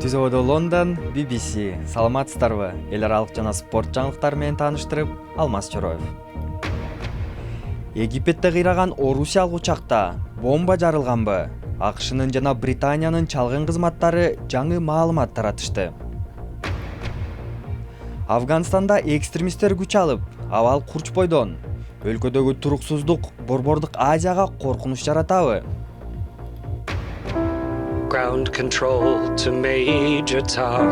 Түзөөдө Лондон, BBC, саламатсыздарбы? Эл аралык жана спорт жаңылыктары менен тааныштырып, Алмаз Чороев. Египетте кыйраган орусиялык учакта бомба жарылганбы? АКШнын жана Британиянын чалгын кызматтары жаңы маалымат таратышты. Афганстанда экстремисттер күч алып, абал курч бойдон. Өлкөдөгү туруксуздук Борбордук Азияга коркунуч жаратабы? Ground control to Major Tom.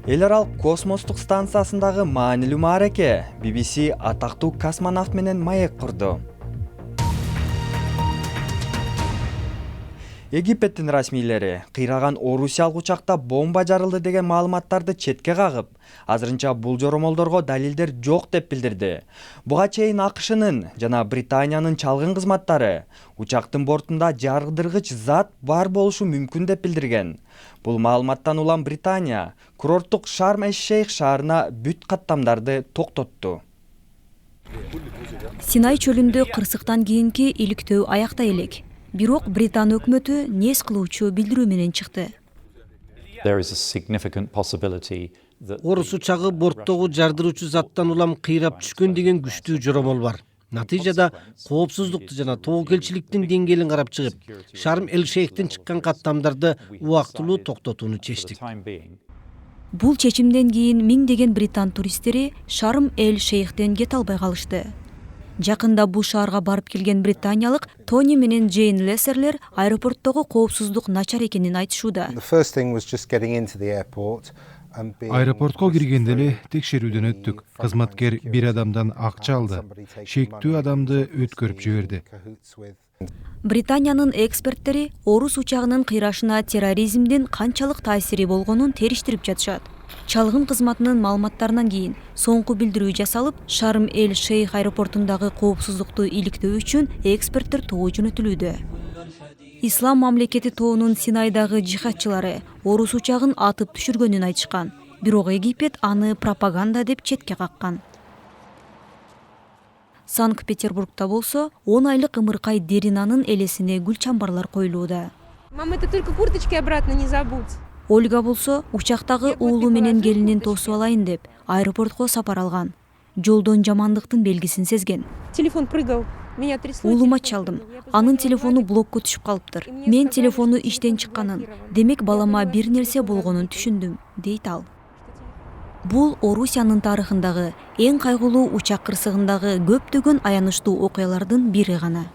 Эл аралык космостук станциясындагы маанилүү маареке BBC атактуу космонавт менен маек курду. Египеттин расмийлери кыйраган орусиялык учакта бомба жарылды деген маалыматтарды четке кагып, азырынча бул жоромолдорго далилдер жок деп билдирди. Буга чейин АКШнын жана Британиянын чалгын кызматтары учактын бортунда жаргыдыргыч зат бар болушу мүмкүн деп билдирген. Бул маалыматтан улам Британия курорттук Шарм-эш-Шейх шаарына бүт каттамдарды токтотту. Синай чөлүндө кырсыктан кийинки иликтөө аякта элек. Бирок Британ өкмөтү нес кылуучу билдирүү менен чыкты. Орус учагы борттогу жардыруучу заттан улам кыйрап түшкөн деген күчтүү жоромол бар. Натыйжада коопсуздукту жана тобокелчиликтин деңгээлин карап чыгып, Шарм-эль-Шейхтен чыккан каттамдарды убактылуу токтотууну чечтик. Бул чечимден кийин миңдеген британ туристтери Шарм-эль-Шейхтен кете албай калышты. Жакында бул шаарга барып келген британиялык Тони менен Джейн Лессерлер аэропорттогу коопсуздук начар экенин айтышууда. Аэропортко киргенде эле текшерүүдөн өттүк. Кызматкер бир адамдан акча алды. Шектүү адамды өткөрүп жиберди. Британиянын эксперттери орус учагынын кыйрашына терроризмдин канчалык таасири болгонун териштирип жатышат. Чалгын кызматынын маалыматтарынан кийин соңку билдирүү жасалып, Шарм-эль-Шейх аэропортундагы коопсуздукту иликтөө үчүн эксперттер тобу жөнөтүлүүдө. Ислам мамлекети тоонун Синайдагы жихадчылары орус учагын атып түшүргөнүн айтышкан. Бирок Египет аны пропаганда деп четке каккан. Санкт-Петербургда болсо 10 айлык ымыркай Деринанын элесине гүл чамбарлар коюлууда. Мама, ты только курточки обратно не забудь. Ольга болсо учактагы уулу менен келинин тосуп алайын деп аэропортко сапар алган. Жолдон жамандыктын белгисин сезген. Телефон прыгал. Меня трясло. Уулума чалдым. Анын телефону блокко түшүп калыптыр. Мен телефону иштен чыкканын, демек балама бир нерсе болгонун түшүндүм, дейт ал. Бул Орусиянын тарыхындагы эң кайгылуу учак кырсыгындагы көптөгөн аянычтуу окуялардын бири гана.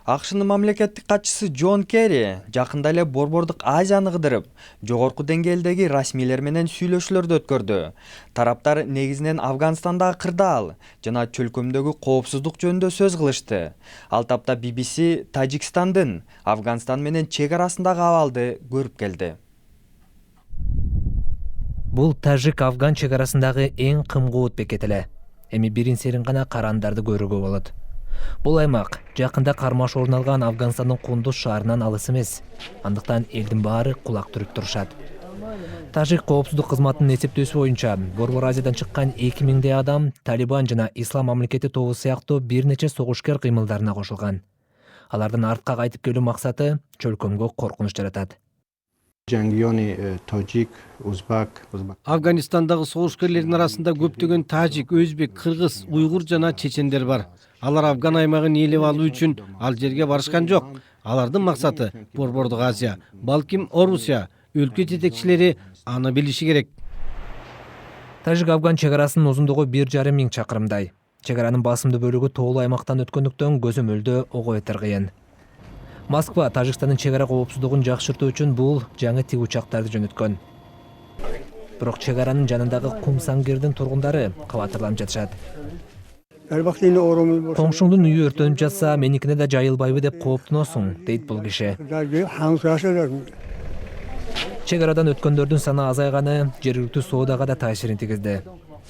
АКШнын мамлекеттик катчысы Джон Керри жакында эле Борбордук Азияны кыдырып, жогорку деңгээлдеги расмийлер менен сүйлөшүүлөрдү өткөрдү. Тараптар негизинен Афганстандагы кырдаал жана чөлкөмдөгү коопсуздук жөнүндө сөз кылышты. Ал тапта BBC Тажикстандын Афганстан менен чек арасындагы абалды көрүп келди. Бул Тажик-Афган чек арасындагы эң кымкуут бекет эле. Эми бирин серин гана карандарды көрүүгө болот. Бул аймак жакында кармаш орун алган Афганстандын Кундуз шаарынан алыс эмес. Андыктан элдин баары кулак түрүп турушат. Тажик коопсуздук кызматынын эсептөөсү боюнча, Борбор Азиядан чыккан 2000 адам Талибан жана Ислам мамлекети тобу сыяктуу бир нече согушкер кыймылдарына кошулган. Алардын артка кайтып келүү максаты чөлкөмгө коркунуч жаратат. Афганистандагы согушкерлердин арасында көптөгөн тажик, өзбек, кыргыз, уйгур жана чечендер бар. Алар Афган аймагын ээлеп алуу үчүн ал жерге барышкан жок. Алардын максаты Борбордук Азия, балким Орусия өлкө жетекчилери аны билиши керек. Тажик-Афган чек арасынын узундугу 1,5 миң чакырымдай. Чек аранын басымдуу бөлүгү тоолуу аймактан өткөндүктөн көзөмөлдө ого этер кыйын. Москва Тажикстандын чек ара коопсуздугун жакшыртуу үчүн бул жаңы тик учактарды жөнөткөн. Бирок чек аранын жанындагы Кумсангердин тургундары кабатырланып жатышат. Коңшуңдун үйү өртөнүп жатса, меникине да жайылбайбы деп кооптоносуң, дейт бул киши. Чек арадан өткөндөрдүн саны азайганы жергиликтүү соодага да таасирин тийгизди.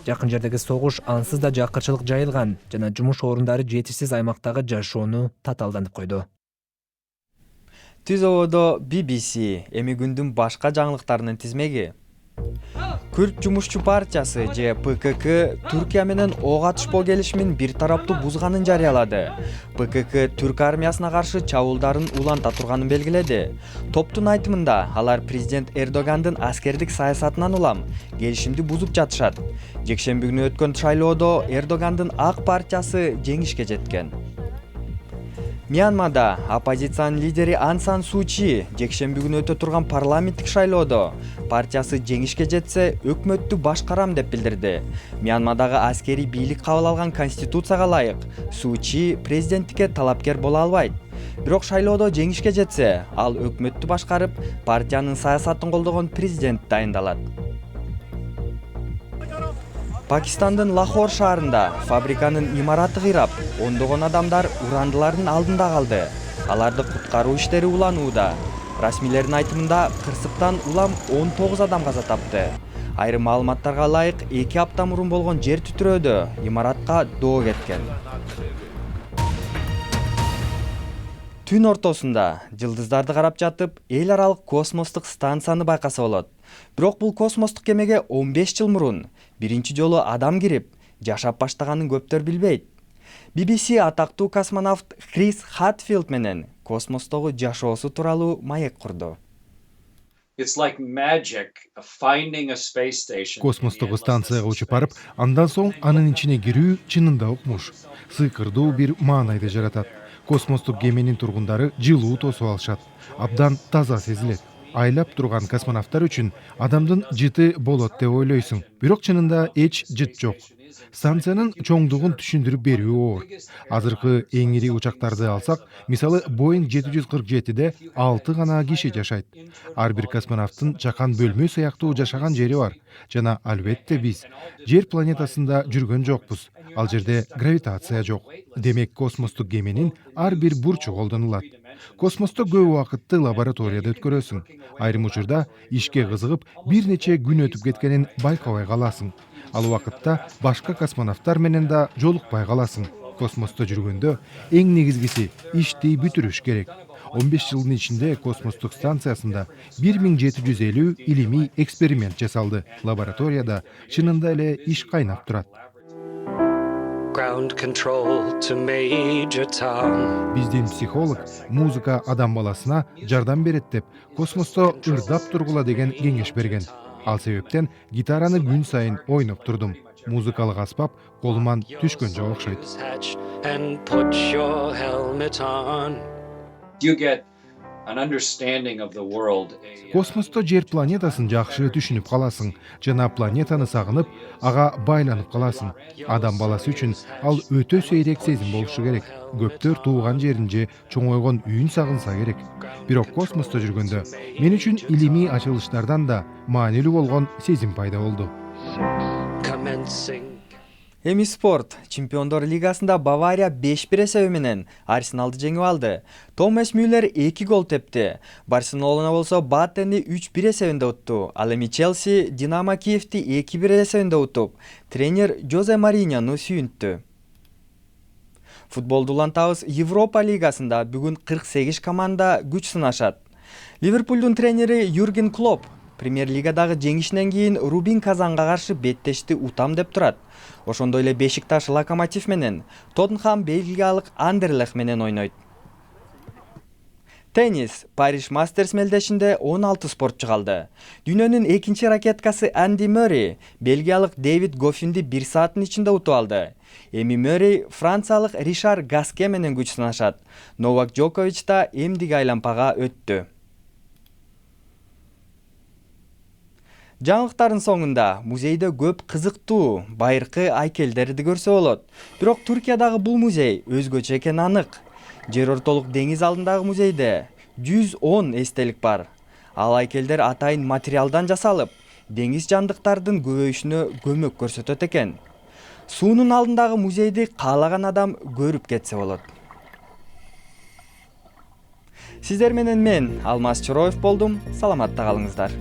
Жакын жердеги согуш ансыз да жакырчылык жайылган жана жумуш орундары жетишсиз аймактагы жашоону татаалдантып койду. Түзөөдө BBC эми күндүн башка жаңылыктарынын тизмеги. Күрд жумушчу партиясы же ПКК Түркия менен ок атышпоо келишимин бир тараптуу бузганын жарыялады. ПКК түрк армиясына каршы чабуулдарын уланта турганын белгиледи. Топтун айтымында алар президент Эрдогандын аскердик саясатынан улам келишимди бузуп жатышат. Жекшемби күнү өткөн шайлоодо Эрдогандын ак партиясы жеңишке жеткен. Мьянмада оппозициянын лидери Ан Сан Су Чи жекшемби күнү өтө турган парламенттик шайлоодо партиясы жеңишке жетсе өкмөттү башкарам деп билдирди. Мьянмадагы аскерий бийлик кабыл алган конституцияга ылайык Су Чи президенттикке талапкер боло албайт. Бирок шайлоодо жеңишке жетсе, ал өкмөттү башкарып, партиянын саясатын колдогон президент дайындалат. Пакистандын Лахор шаарында фабриканын имараты кыйрап, ондогон адамдар урандылардын алдында калды. Аларды куткаруу иштери уланууда. Расмийлердин айтымында кырсыктан улам 19 адам каза тапты. Айрым маалыматтарга ылайык 2 апта мурун болгон жер түтүрөөдө имаратка доо кеткен. Түн ортосунда жылдыздарды карап жатып, эл аралык космостук станцияны байкаса болот. Бирок бул космостук кемеге 15 жыл мурун биринчи жолу адам кирип, жашап баштаганын көптөр билбейт. BBC атактуу космонавт Крис Хатфилд менен космостогу жашоосу тууралуу маек курду. Космостогу станцияга учуп барып, андан соң анын ичине кирүү чынында укмуш. Сыйкырдуу бир маанайды жаратат. Космостук кеменин тургундары жылуу тосуп алышат. Абдан таза сезилет. Айлап турган космонавттар үчүн адамдын жыты болот деп ойлойсуң. Бирок чынында эч жыт жок. Станциянын чоңдугун түшүндүрүп берүү оор. Азыркы эң ири учактарды алсак, мисалы Boeing 747де 6 гана киши жашайт. Ар бир космонавттын чакан бөлмө сыяктуу жашаган жери бар. Жана албетте биз Жер планетасында жүргөн жокпуз. Ал жерде гравитация жок. Демек космостук кеменин ар бир бурчу колдонулат. Космосто көп убакытты лабораторияда өткөрөсүң. Айрым учурда ишке кызыгып бир нече күн өтүп кеткенин байкабай каласың. Ал убакытта башка космонавттар менен да жолукпай каласың. Космосто жүргөндө эң негизгиси ишти бүтүрүш керек. 15 жылдын ичинде космостук станциясында 1750 илимий эксперимент жасалды. Лабораторияда чынында эле иш кайнап турат. Ground control to Major Tom. Биздин психолог музыка адам баласына жардам берет деп космосто ырдап тургула деген кеңеш берген. Ал себептен гитараны күн сайын ойноп турдум. Музыкалык аспап колуман түшкөн жок окшойт. And put your helmet on. You get an understanding of the world. Космосто жер планетасын жакшы түшүнүп каласың, жана планетаны сагынып, ага байланып каласың. Адам баласы үчүн ал өтө сейрек сезим болушу керек. Көптөр тууган жерин же чоңойгон үйүн сагынса керек. Бирок космосто жүргөндө мен үчүн илимий ачылыштардан да маанилүү болгон сезим пайда болду. Commencing. Эми спорт. Чемпиондор лигасында Бавария 5-1 эсеби менен Арсеналды жеңип алды. Томас Мюллер 2 гол тепти. Барселона болсо Баттени 3-1 эсебинде утту. Ал эми Челси Динамо Киевти 2-1 эсебинде утуп, тренер Жозе Мариньону сүйүнттү. Футболду улантабыз. Европа лигасында бүгүн 48 команда күч сынашат. Ливерпулдун тренери Юрген Клоп Премьер-лигадагы жеңишинен кийин Рубин Казанга каршы беттешти утам деп турат. Ошондой эле Бешикташ Локомотив менен, Тоттенхам Бельгиялык Андерлех менен ойнойт. Теннис. Париж Мастерс мелдешинде 16 спортчу калды. Дүйнөнүн экинчи ракеткасы Энди Мөри Бельгиялык Дэвид Гоффинди 1 сааттын ичинде утуп алды. Эми Мөри франциялык Ришар Гаске менен күч сынашат. Новак Джокович да эмдик айланпага өттү. Жаңылыктардын соңунда музейде көп кызыктуу байыркы айкелдерди көрсө болот. Бирок Түркиядагы бул музей өзгөчө экени анык. Жер ортолук деңиз алдындагы музейде 110 эстелик бар. Ал айкелдер атайын материалдан жасалып, деңиз жандыктардын көбөйүшүнө көмөк көрсөтөт экен. Суунун алдындагы музейди каалаган адам көрүп кетсе болот. Сиздер менен мен Алмаз Чороев болдум. Саламатта калыңыздар.